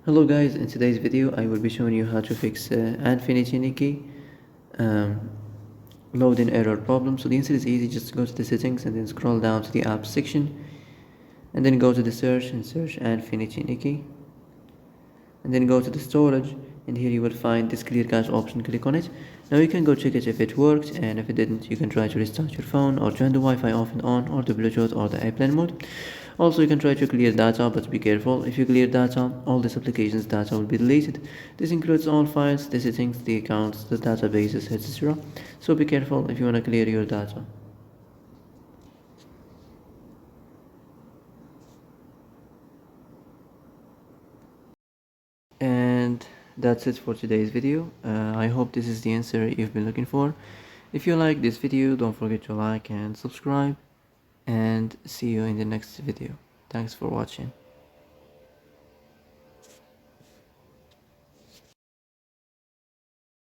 Hello guys, in today's video I will be showing you how to fix Nikki um, loading error problem. So the answer is easy, just go to the settings and then scroll down to the apps section and then go to the search and search Nikki and then go to the storage, and here you will find this clear cache option. Click on it. Now you can go check it if it worked, and if it didn't you can try to restart your phone or turn the Wi-Fi off and on, or the Bluetooth or the airplane mode. Also you can try to clear data, but be careful. If you clear data, all this application's data will be deleted. This includes all files, the settings, the accounts, the databases, etc. So be careful if you want to clear your data. And that's it for today's video. I hope this is the answer you've been looking for. If you like this video, don't forget to like and subscribe, and see you in the next video. Thanks for watching.